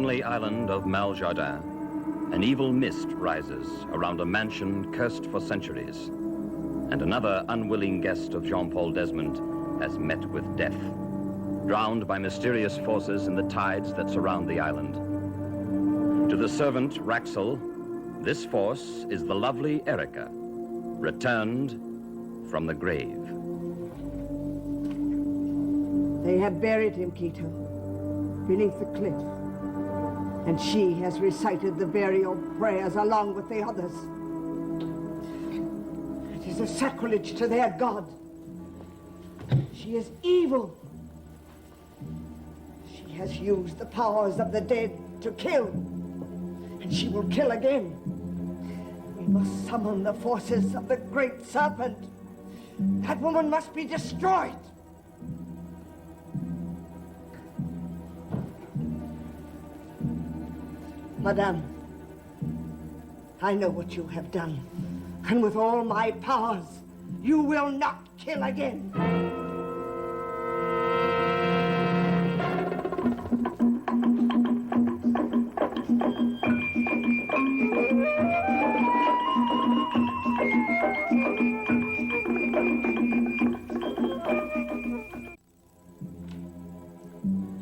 lonely island of Maljardin, an evil mist rises around a mansion cursed for centuries, and another unwilling guest of Jean-Paul Desmond has met with death, drowned by mysterious forces in the tides that surround the island. To the servant, Raxel, this force is the lovely Erica, returned from the grave. They have buried him, Quito, beneath the cliff. And she has recited the burial prayers along with the others. It is a sacrilege to their god. She is evil. She has used the powers of the dead to kill. And she will kill again. We must summon the forces of the great serpent. That woman must be destroyed. Madame, I know what you have done, and with all my powers, you will not kill again.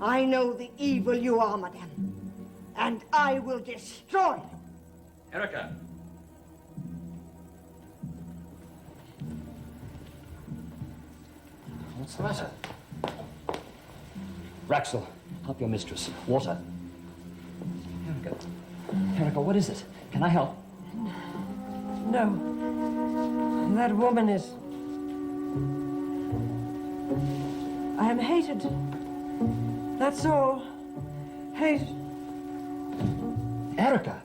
I know the evil you are, Madame. And I will destroy you. Erica! What's the matter? Raxel, help your mistress. Water. Erica. Erica, what is it? Can I help? No. That woman is... I am hated. That's all. Hate. Erica!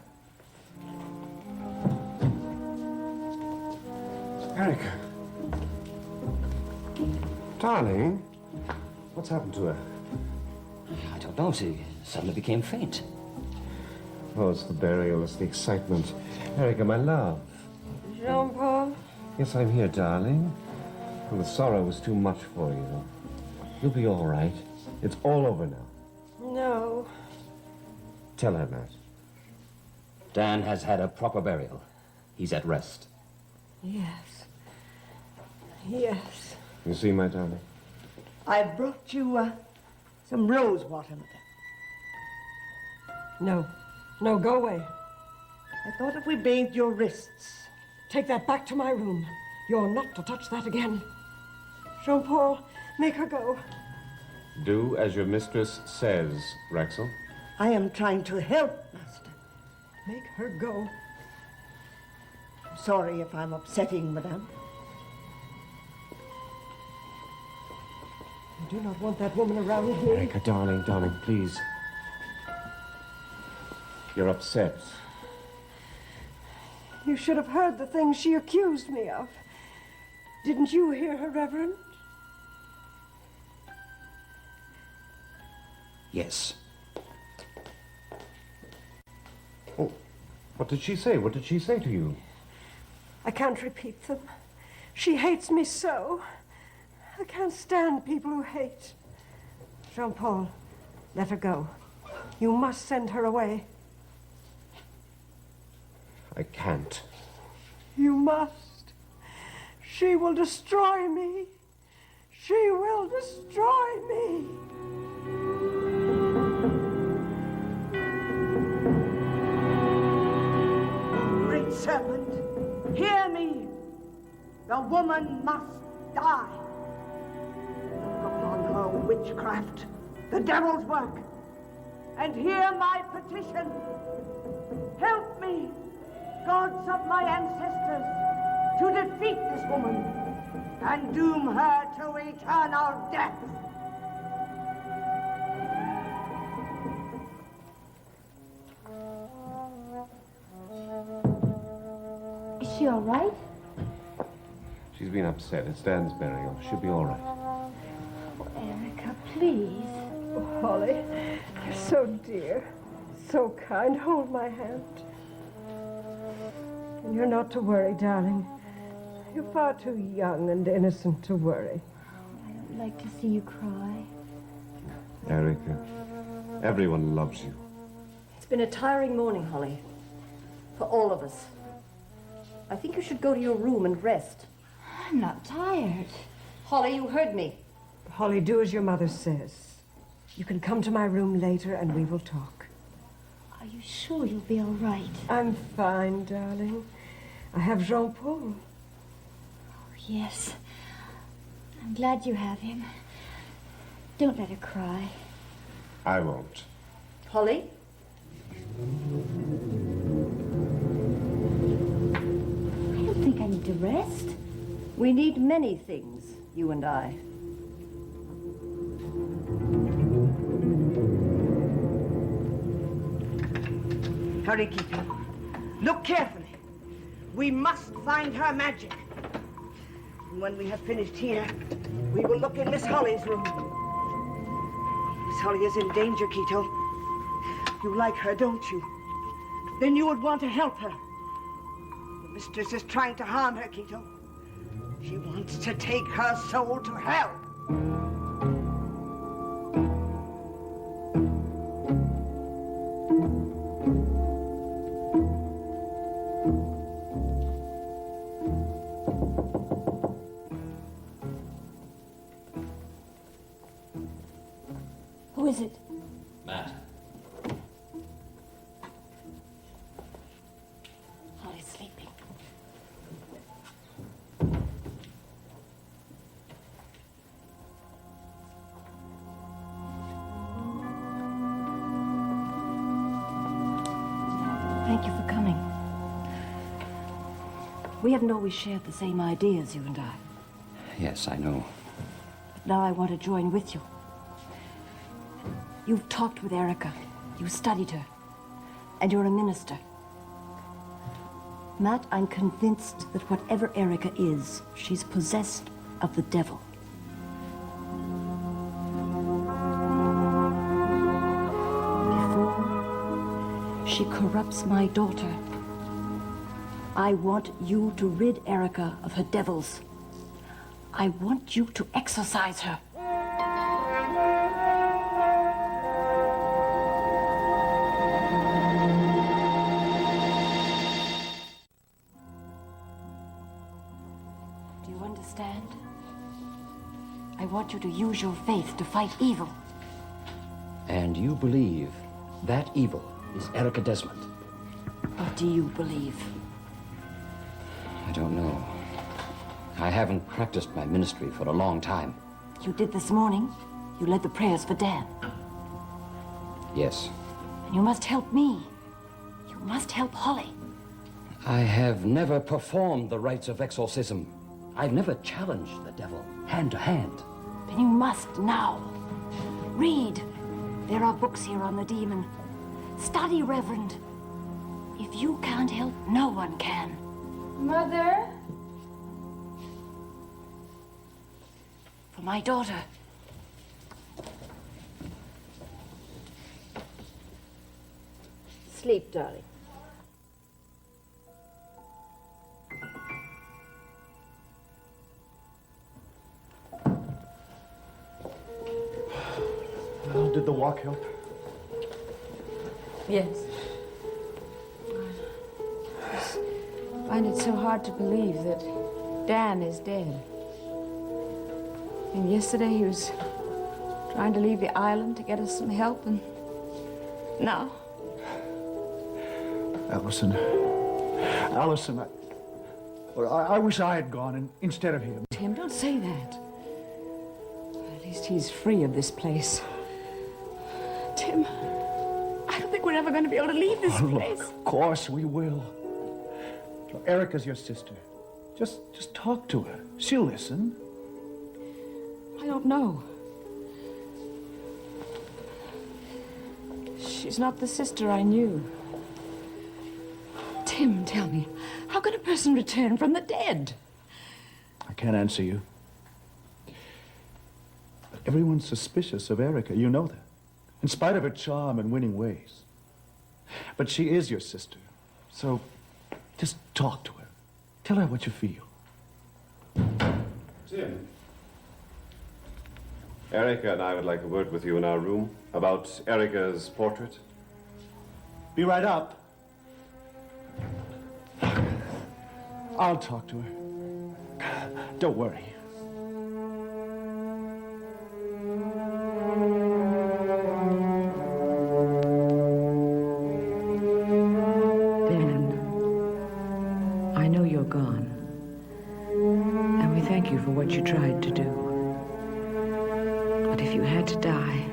Erica. Darling, what's happened to her? I don't know. She suddenly became faint. Oh, it's the burial, it's the excitement. Erica, my love. Jean-Paul? Yes, I'm here, darling. Well, the sorrow was too much for you. You'll be all right. It's all over now. No. Tell her that. Dan has had a proper burial. He's at rest. Yes. Yes. You see, my darling? I brought you some rose water, Madame. No. No, go away. I thought if we bathed your wrists. Take that back to my room. You're not to touch that again. Jean-Paul, make her go. Do as your mistress says, Raxel. I am trying to help, Master. Make her go. I'm sorry if I'm upsetting, Madame. I do not want that woman around here. Erica, darling, darling, please. You're upset. You should have heard the things she accused me of. Didn't you hear her, Reverend? Yes. Oh, what did she say? What did she say to you? I can't repeat them. She hates me so. I can't stand people who hate. Jean-Paul, let her go. You must send her away. I can't. You must. She will destroy me. She will destroy me. Great serpent, hear me. The woman must die. Look upon her witchcraft, the devil's work, and hear my petition. Help me, gods of my ancestors, to defeat this woman and doom her to eternal death. Is she all right? She's been upset. It's Dan's burial. She'll be all right. Oh, Erica, please. Oh, Holly, you're so dear, so kind. Hold my hand. And you're not to worry, darling. You're far too young and innocent to worry. I don't like to see you cry. Erica, everyone loves you. been a tiring morning, Holly. For all of us. I think you should go to your room and rest. I'm not tired. Holly, you heard me. Holly, do as your mother says. You can come to my room later and we will talk. Are you sure you'll be all right? I'm fine, darling. I have Jean-Paul. Oh, yes. I'm glad you have him. Don't let her cry. I won't. Holly? I don't think I need to rest. We need many things, you and I. Hurry, Keaton. Look carefully. We must find her magic. And when we have finished here, we will look in Miss Holly's room. Miss Holly is in danger, Keto. You like her, don't you? Then you would want to help her. The mistress is trying to harm her, Keto. She wants to take her soul to hell. Who is it? Matt. Holly's sleeping. Thank you for coming. We have always shared the same ideas, you and I. Yes, I know. But now I want to join with you. You've talked with Erica. You studied her. And you're a minister. Matt, I'm convinced that whatever Erica is, she's possessed of the devil. Before she corrupts my daughter, I want you to rid Erica of her devils. I want you to exorcise her. Do you understand? I want you to use your faith to fight evil. And you believe that evil is Erica Desmond? What do you believe? I don't know. I haven't practiced my ministry for a long time. You did this morning. You led the prayers for Dan. Yes. And you must help me. You must help Holly. I have never performed the rites of exorcism. I've never challenged the devil hand to hand. Then you must now. Read. There are books here on the demon. Study, Reverend. If you can't help, no one can. Mother? For my daughter. Sleep, darling. Well, did the walk help? Yes. I find it so hard to believe that Dan is dead. And yesterday he was trying to leave the island to get us some help, and now... Allison, I wish I had gone instead of him. Tim, don't say that. At least he's free of this place. Tim, I don't think we're ever going to be able to leave this place. Look, of course we will. Look, Erica's your sister. Just talk to her. She'll listen. I don't know. She's not the sister I knew. Tim, tell me, how can a person return from the dead? I can't answer you. But everyone's suspicious of Erica. You know that. In spite of her charm and winning ways. But she is your sister. So just talk to her. Tell her what you feel. Tim. Erica and I would like a word with you in our room about Erica's portrait. Be right up. I'll talk to her. Don't worry. Dan, I know you're gone. And we thank you for what you tried to do. But if you had to die,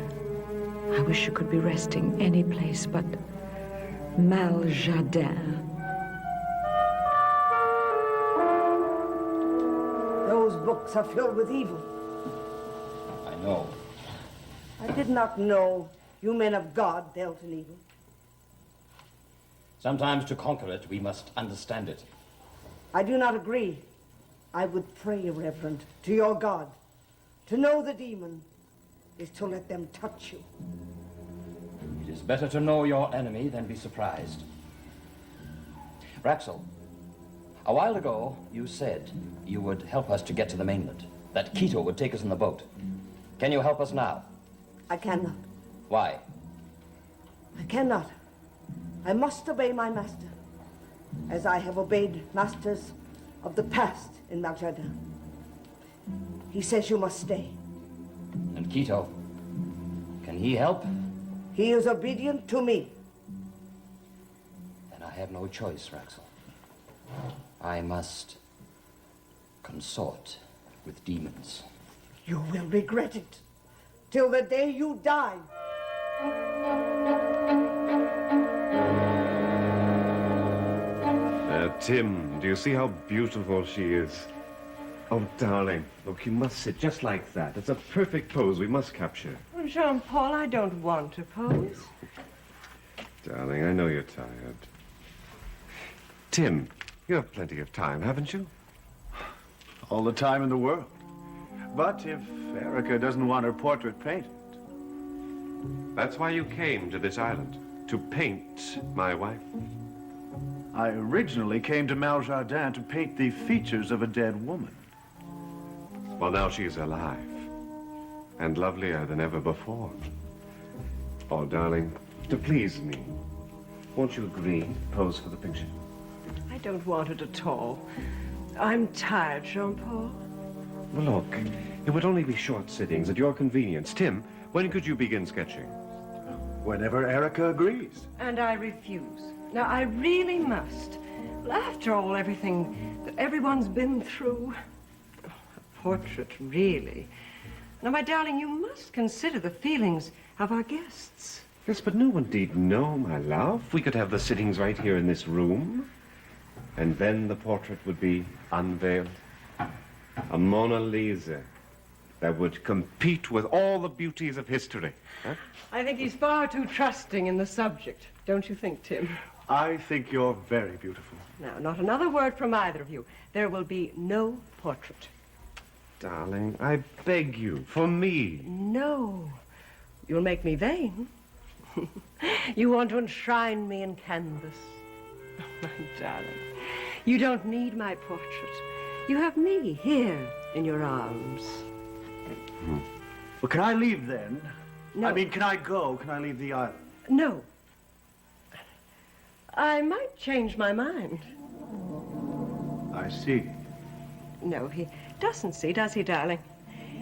I wish you could be resting any place but Maljardin. Those books are filled with evil. I know. I did not know you men of God dealt in evil. Sometimes to conquer it, we must understand it. I do not agree. I would pray, Reverend, to your God. To know the demon is to let them touch you. It is better to know your enemy than be surprised. Raxel, a while ago you said you would help us to get to the mainland, that Quito would take us in the boat. Can you help us now? I cannot. Why? I cannot. I must obey my master, as I have obeyed masters of the past in Maljardin. He says you must stay. And Quito, can he help? He is obedient to me. Then I have no choice, Raxel. I must consort with demons. You will regret it till the day you die. Tim, do you see how beautiful she is? Oh, darling, look, you must sit just like that. It's a perfect pose we must capture. Oh, Jean-Paul, I don't want to pose. Darling, I know you're tired. Tim, you have plenty of time, haven't you? All the time in the world. But if Erica doesn't want her portrait painted... That's why you came to this island, to paint my wife. I originally came to Maljardin to paint the features of a dead woman. Well, now she's alive, and lovelier than ever before. Oh, darling, to please me, won't you agree to pose for the picture? I don't want it at all. I'm tired, Jean-Paul. Well, look, it would only be short sittings at your convenience. Tim, when could you begin sketching? Whenever Erica agrees. And I refuse. Now, I really must. Well, after all, everything that everyone's been through. A portrait, really. Now, my darling, you must consider the feelings of our guests. Yes, but no one need know, my love. We could have the sittings right here in this room. And then the portrait would be unveiled. A Mona Lisa that would compete with all the beauties of history. Huh? I think he's far too trusting in the subject. Don't you think, Tim? I think you're very beautiful. Now, not another word from either of you. There will be no portrait. Darling, I beg you, for me. No. You'll make me vain. You want to enshrine me in canvas. Oh, my darling, you don't need my portrait. You have me here in your arms. Well, can I leave then? No. I mean, can I go? Can I leave the island? No. I might change my mind. I see. No, he doesn't see, does he, darling?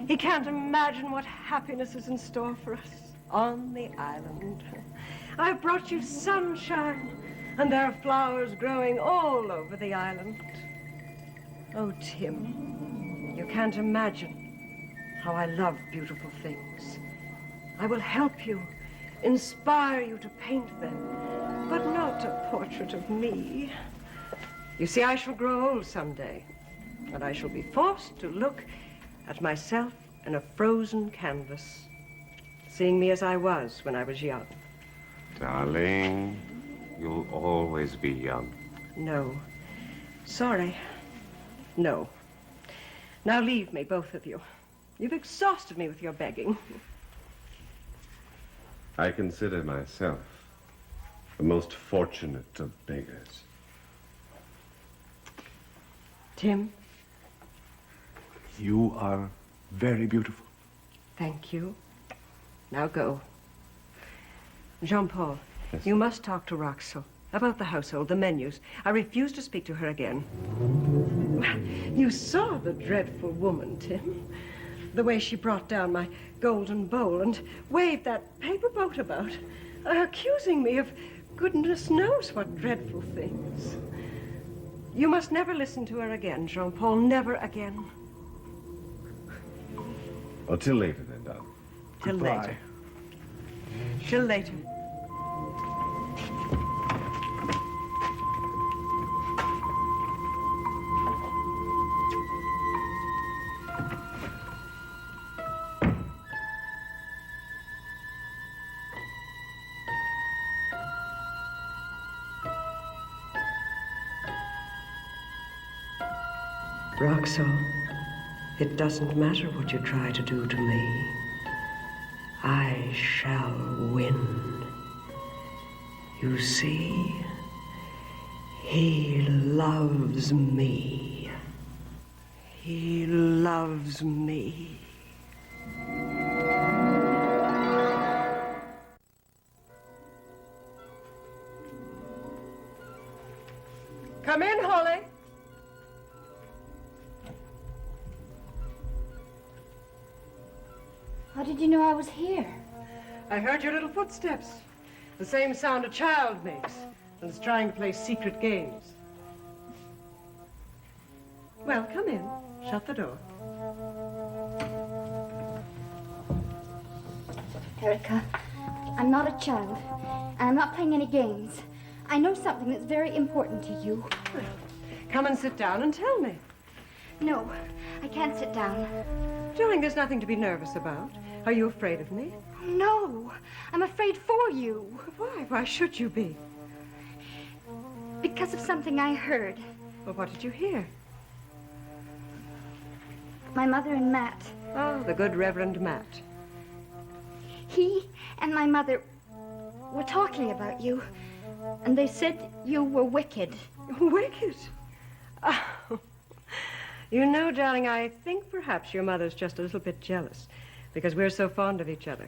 He can't imagine what happiness is in store for us on the island. I've brought you sunshine, and there are flowers growing all over the island. Oh, Tim, you can't imagine how I love beautiful things. I will help you, inspire you to paint them, but not a portrait of me. You see, I shall grow old someday, and I shall be forced to look at myself in a frozen canvas, seeing me as I was when I was young. Darling, you'll always be young. No. Sorry. No. Now leave me, both of you. You've exhausted me with your begging. I consider myself the most fortunate of beggars. Tim, You are very beautiful. thank you. Now go. Jean-Paul, Yes. You must talk to Roxel about the household, the menus. I refuse to speak to her again. You saw the dreadful woman, Tim. The way she brought down my golden bowl and waved that paper boat about, accusing me of goodness knows what dreadful things. You must never listen to her again, Jean-Paul, never again. Oh, till later then, darling. Till Goodbye. later. Till later. Roxo, it doesn't matter what you try to do to me. I shall win. You see, he loves me. He loves me. Come in, Holly. How did you know I was here? I heard your little footsteps. The same sound a child makes when it's trying to play secret games. Well, come in. Shut the door. Erica, I'm not a child, and I'm not playing any games. I know something that's very important to you. Well, come and sit down and tell me. No, I can't sit down. Darling, there's nothing to be nervous about. Are you afraid of me? No, I'm afraid for you. Why? Why should you be? Because of something I heard. Well, what did you hear? My mother and Matt. Oh, the good Reverend Matt. He and my mother were talking about you, and they said you were wicked. Wicked? Oh. You know, darling, I think perhaps your mother's just a little bit jealous because we're so fond of each other.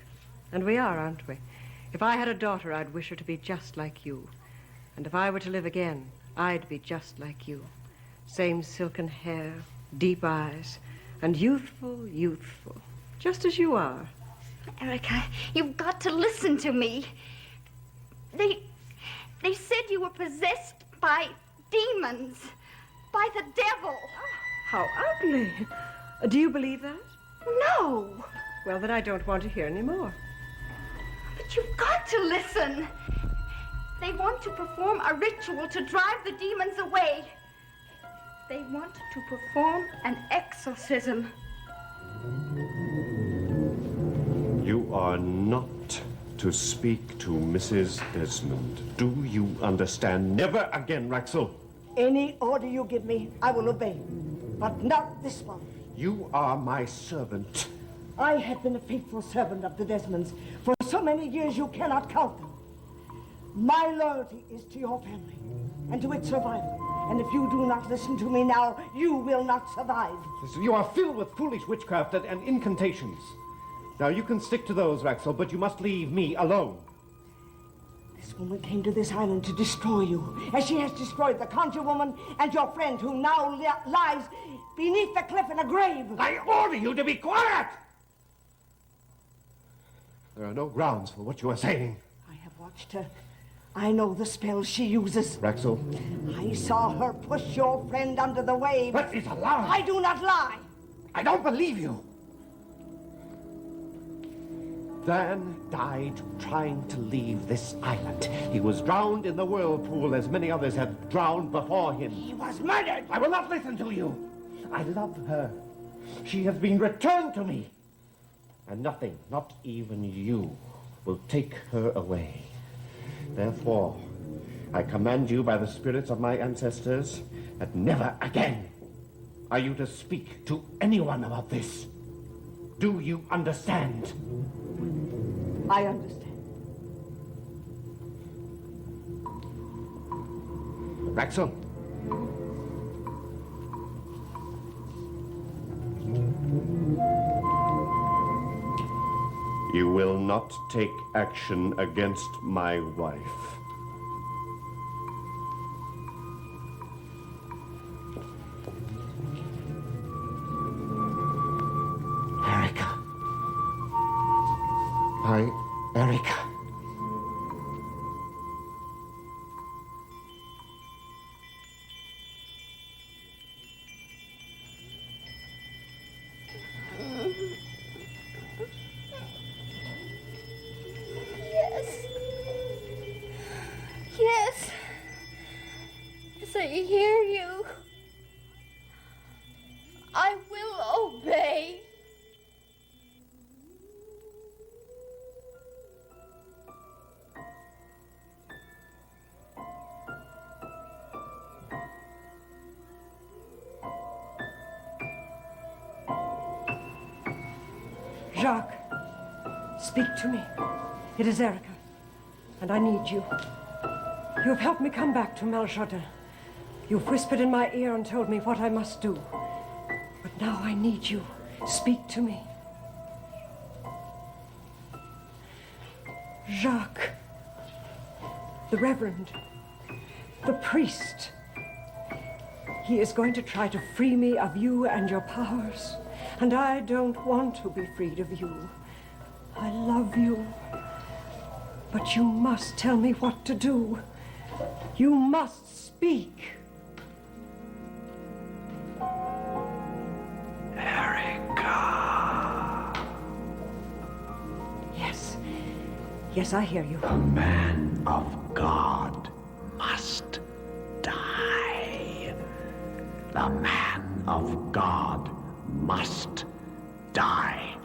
And we are, aren't we? If I had a daughter, I'd wish her to be just like you. And if I were to live again, I'd be just like you. Same silken hair, deep eyes, and youthful, youthful, just as you are. Erica, you've got to listen to me. They said you were possessed by demons, by the devil. How ugly. Do you believe that? No. Well, then I don't want to hear any more. But you've got to listen. They want to perform a ritual to drive the demons away. They want to perform an exorcism. You are not to speak to Mrs. Desmond. Do you understand? Never again, Raxel. Any order you give me, I will obey. But not this one. You are my servant. I have been a faithful servant of the Desmonds for so many years you cannot count them. My loyalty is to your family and to its survival. And if you do not listen to me now, you will not survive. You are filled with foolish witchcraft and incantations. Now, you can stick to those, Raxel, but you must leave me alone. This woman came to this island to destroy you, as she has destroyed the conjure woman and your friend who now lies beneath the cliff in a grave. I order you to be quiet! There are no grounds for what you are saying. I have watched her. I know the spells she uses. Raxel. I saw her push your friend under the waves. That is a lie. I do not lie. I don't believe you. Dan died trying to leave this island. He was drowned in the whirlpool as many others had drowned before him. He was murdered. I will not listen to you. I love her. She has been returned to me. And nothing, not even you, will take her away. Therefore, I command you by the spirits of my ancestors that never again are you to speak to anyone about this. Do you understand? I understand. Raxel. You will not take action against my wife. Erica. Erica. Yes. Yes, I hear you. I will obey. Jacques, speak to me. It is Erica, and I need you. You have helped me come back to Maljardin. You've whispered in my ear and told me what I must do. But now I need you. Speak to me. Jacques, the Reverend, the priest. He is going to try to free me of you and your powers. And I don't want to be freed of you. I love you. But you must tell me what to do. You must speak. Erica. Yes. Yes, I hear you. The man of God must die. The man of God must die.